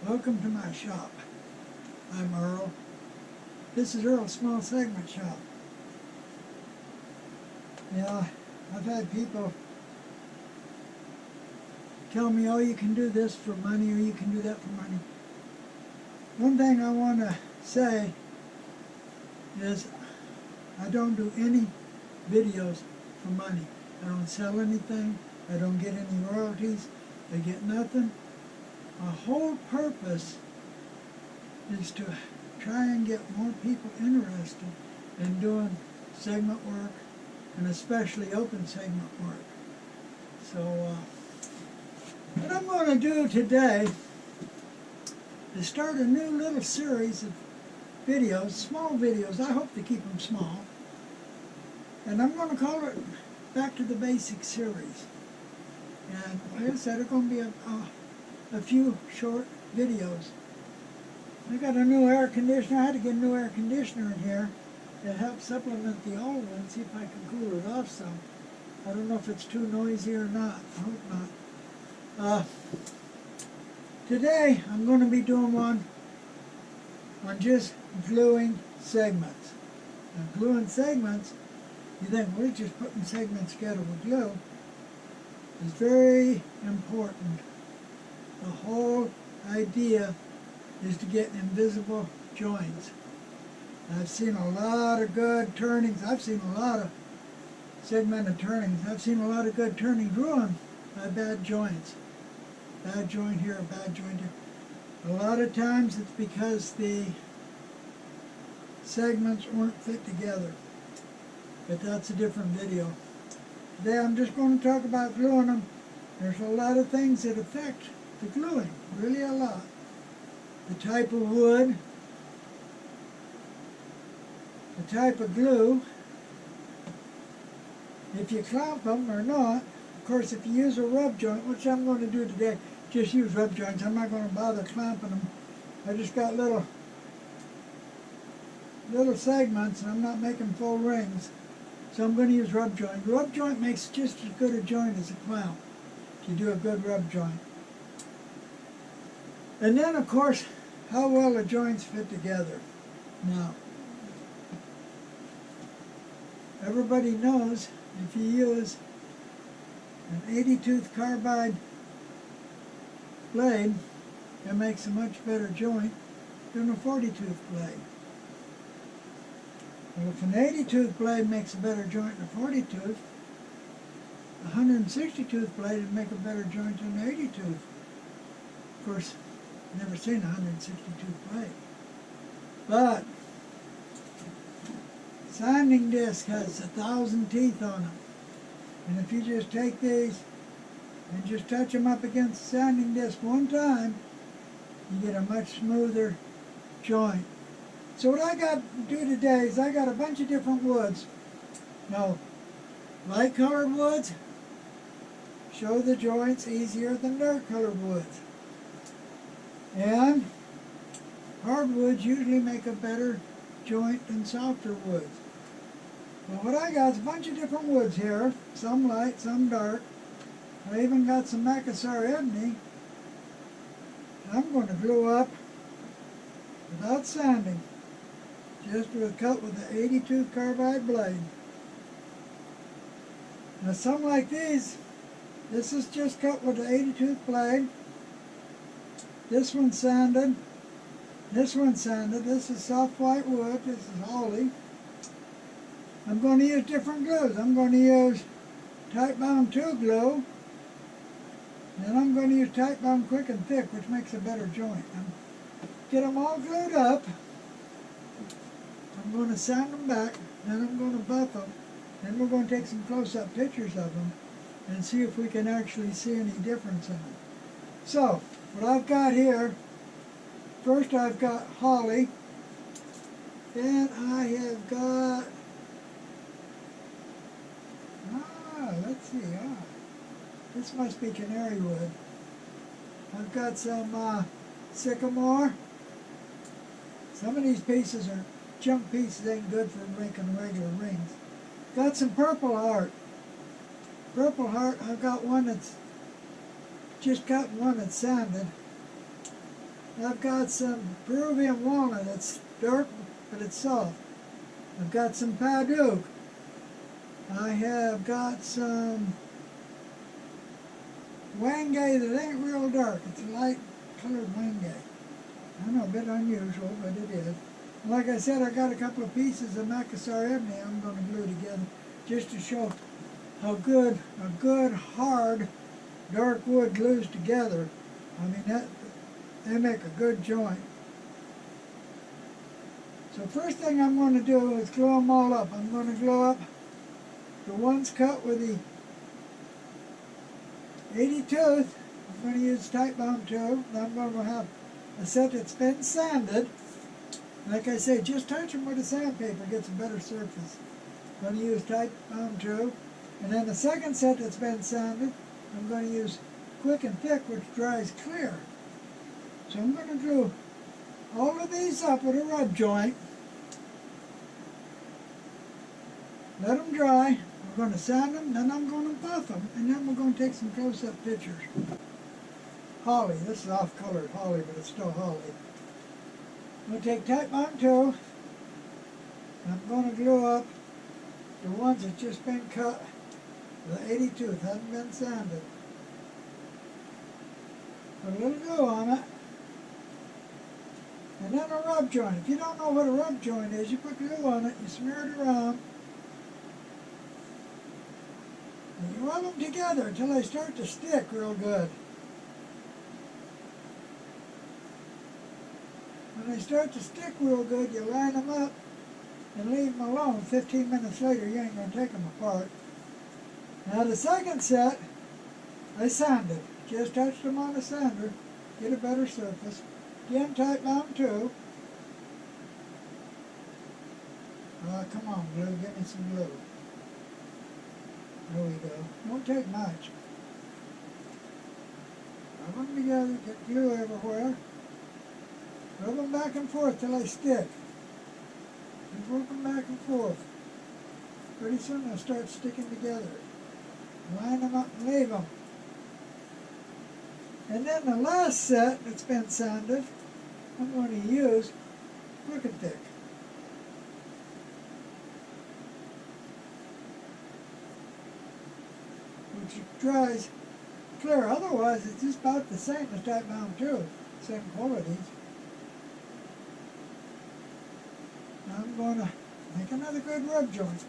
Welcome to my shop. I'm Earl. This is Earl's Small Segment Shop. Yeah, I've had people tell me, oh, you can do this for money or you can do that for money. One thing I want to say is I don't do any videos for money. I don't sell anything. I don't get any royalties. I get nothing. My whole purpose is to try and get more people interested in doing segment work, and especially open segment work. So what I'm going to do today is start a new little series of videos, small videos. I hope to keep them small. And I'm going to call it Back to the Basics series. And like I said, it's going to be a few short videos. I got a new air conditioner. I had to get a new air conditioner in here to help supplement the old one, see if I can cool it off some. I don't know if it's too noisy or not. I hope not. Today I'm going to be doing one on just gluing segments. Now, gluing segments, you think, well, it's just putting segments together with glue. It's very important. The whole idea is to get invisible joints. I've seen a lot of good turnings. I've seen a lot of segmented turnings. I've seen a lot of good turnings ruined by bad joints. Bad joint here, bad joint here. A lot of times it's because the segments weren't fit together. But that's a different video. Today I'm just going to talk about gluing them. There's a lot of things that affect the gluing, really a lot. The type of wood, the type of glue, if you clamp them or not. Of course, if you use a rub joint, which I'm going to do today, just use rub joints. I'm not going to bother clamping them. I just got little segments, and I'm not making full rings. So I'm going to use rub joint. Rub joint makes just as good a joint as a clamp if you do a good rub joint. And then, of course, how well the joints fit together. Now, everybody knows if you use an 80-tooth carbide blade, it makes a much better joint than a 40-tooth blade. Well, if an 80-tooth blade makes a better joint than a 40-tooth, a 160-tooth blade would make a better joint than an 80-tooth. Of course, I've never seen a 160-tooth blade. But sanding disc has 1,000 teeth on them. And if you just take these and just touch them up against the sanding disc one time, you get a much smoother joint. So what I got to do today is I got a bunch of different woods. Now, light colored woods show the joints easier than dark colored woods. And hardwoods usually make a better joint than softer woods. Well, what I got is a bunch of different woods here, some light, some dark. I even got some Macassar ebony. I'm going to glue up without sanding, just cut with the 80-tooth carbide blade. Now some like these, this is just cut with the 80-tooth blade. This one's sanded. This one's sanded. This is soft white wood. This is holly. I'm going to use different glues. I'm going to use Tight Bound 2 glue. And I'm going to use Tight Bound Quick and Thick, which makes a better joint. And get them all glued up. I'm going to sand them back. Then I'm going to buff them. Then we're going to take some close-up pictures of them and see if we can actually see any difference in them. So, what I've got here, first I've got holly. Then I have got, let's see, this must be canary wood. I've got some sycamore. Some of these pieces are junk pieces, ain't good for making regular rings. Got some purple heart. Purple heart, I've got one that's just got one that's sanded. I've got some Peruvian walnut. It's dark, but it's soft. I've got some Paduk. I have got some Wangay that ain't real dark. It's a light colored Wangay. I know, a bit unusual, but it is. Like I said, I got a couple of pieces of Macassar ebony I'm going to glue together just to show how good a good, hard, dark wood glues together. I mean, they make a good joint. So first thing I'm going to do is glue them all up. I'm going to glue up the ones cut with the 80 tooth. I'm going to use tight bound too. I'm going to have a set that's been sanded. Like I say, just touch them with a sandpaper, gets a better surface. I'm going to use tight bound too. And then the second set that's been sanded, I'm going to use quick and thick, which dries clear. So I'm going to glue all of these up with a rub joint. Let them dry. I'm going to sand them, then I'm going to buff them, and then we're going to take some close-up pictures. Holly. This is off-colored holly, but it's still holly. I'm going to take tight bound tool. I'm going to glue up the ones that just been cut. The 80 tooth hasn't been sanded. Put a little glue on it. And then a rub joint. If you don't know what a rub joint is, you put glue on it, you smear it around, and you rub them together until they start to stick real good. When they start to stick real good, you line them up and leave them alone. 15 minutes later, you ain't going to take them apart. Now the second set, I sanded. Just touched them on the sander, get a better surface. Again, tight bound too. Come on, glue, give me some glue. There we go. Don't take much. Rub them together, get glue everywhere. Rub them back and forth till they stick. Just work them back and forth. Pretty soon they'll start sticking together. Line them up and leave them. And then the last set that's been sanded, I'm going to use quick and thick. Which dries clear. Otherwise, it's just about the same as tight bound too. Same qualities. Now I'm going to make another good rub joint.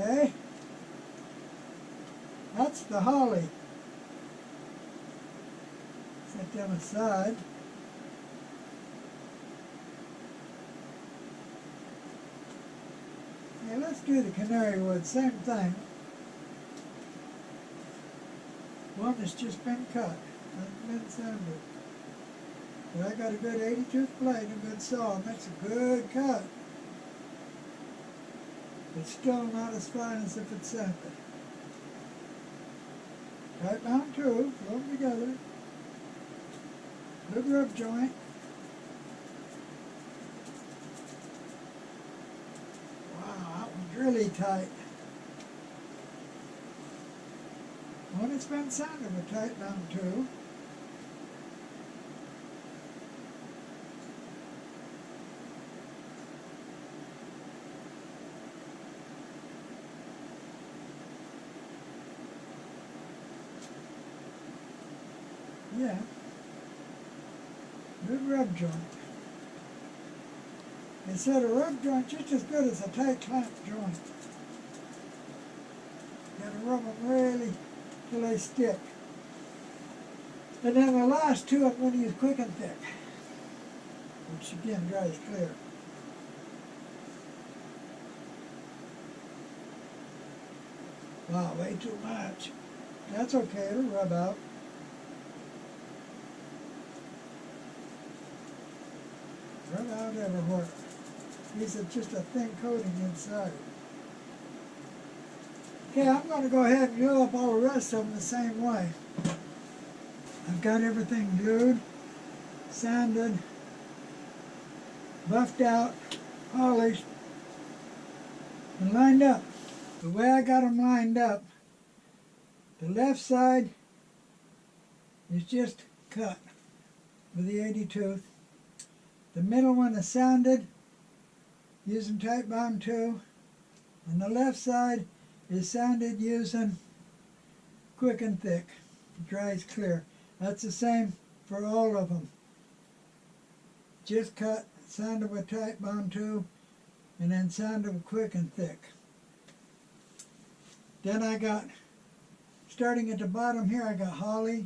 Okay, that's the holly. Set them aside. Okay, let's do the canary wood, same thing. One that's just been cut, hasn't been sanded. But I got a good 80 tooth blade and a good saw, makes a good cut. It's still not as fine as if it's sanded. Tight bound too, glue them together. Good rub joint. Wow, that one's really tight. One that's been sanded with tight bound too. Yeah, good rub joint. They said a rub joint just as good as a tight clamp joint. You gotta rub them really till they stick. And then the last two I'm going to use quick and thick, which again dries clear. Wow, way too much. That's okay, it'll rub out. Rub out everywhere. These are just a thin coating inside. Okay, I'm going to go ahead and glue up all the rest of them the same way. I've got everything glued, sanded, buffed out, polished, and lined up. The way I got them lined up The left side is just cut with the 80 tooth. The middle one is sanded using tight bond 2. And the left side is sanded using quick and thick. It dries clear. That's the same for all of them. Just cut, sanded with tight bond 2, and then sanded with quick and thick. Then I got, starting at the bottom here, I got holly,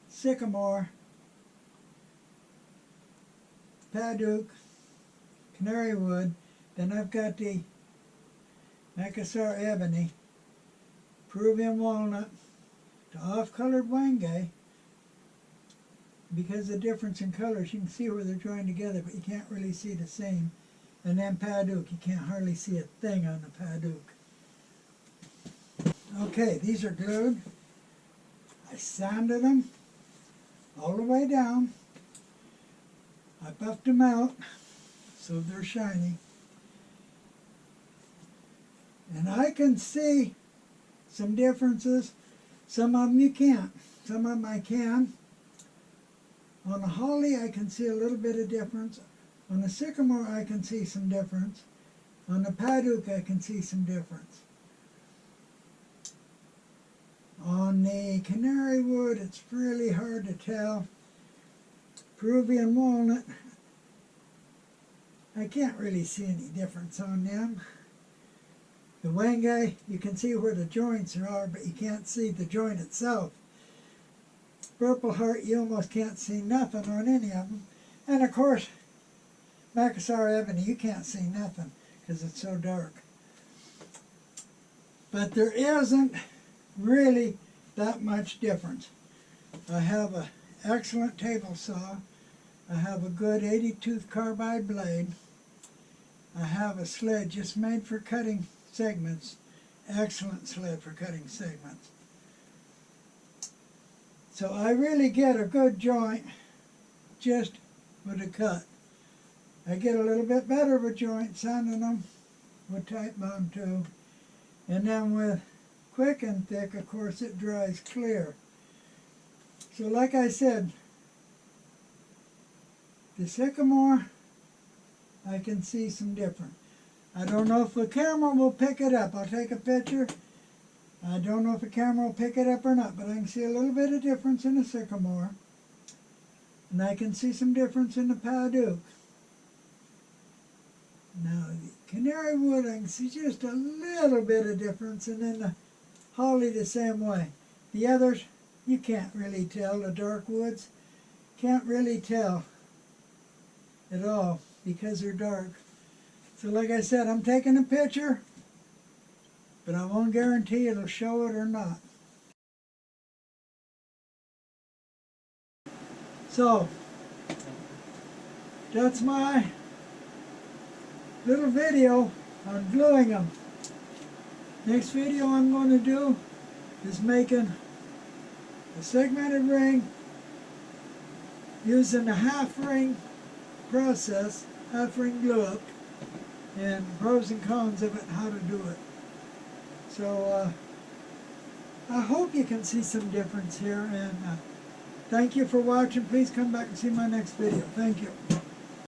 sycamore, Paduk, canary wood. Then I've got the Macassar ebony, Peruvian walnut, the off-colored wenge. Because of the difference in colors, you can see where they're joined together, but you can't really see the same. And then Paduk, you can't hardly see a thing on the Paduk. Okay, these are glued. I sanded them all the way down. I buffed them out so they're shiny. And I can see some differences. Some of them you can't. Some of them I can. On the holly I can see a little bit of difference. On the sycamore I can see some difference. On the Paduk I can see some difference. On the canary wood it's really hard to tell. Peruvian walnut, I can't really see any difference on them. The wenge, you can see where the joints are, but you can't see the joint itself. Purple heart, you almost can't see nothing on any of them. And of course, Macassar ebony, you can't see nothing because it's so dark. But there isn't really that much difference. I have an excellent table saw. I have a good 80 tooth carbide blade. I have a sled just made for cutting segments. Excellent sled for cutting segments. So I really get a good joint just with a cut. I get a little bit better of a joint sanding them with tight bond 2. And then with quick and thick, of course, it dries clear. So like I said, the sycamore, I can see some difference. I don't know if the camera will pick it up. I'll take a picture. I don't know if the camera will pick it up or not, but I can see a little bit of difference in the sycamore. And I can see some difference in the Paduk. Now, the canary wood, I can see just a little bit of difference, and then the holly the same way. The others, you can't really tell. The dark woods, can't really tell at all because they're dark. So like I said, I'm taking a picture, but I won't guarantee it'll show it or not. So, that's my little video on gluing them. Next video I'm going to do is making a segmented ring using the half ring process, half ring glue up, and pros and cons of it, how to do it. So I hope you can see some difference here, and thank you for watching. Please come back and see my next video. Thank you.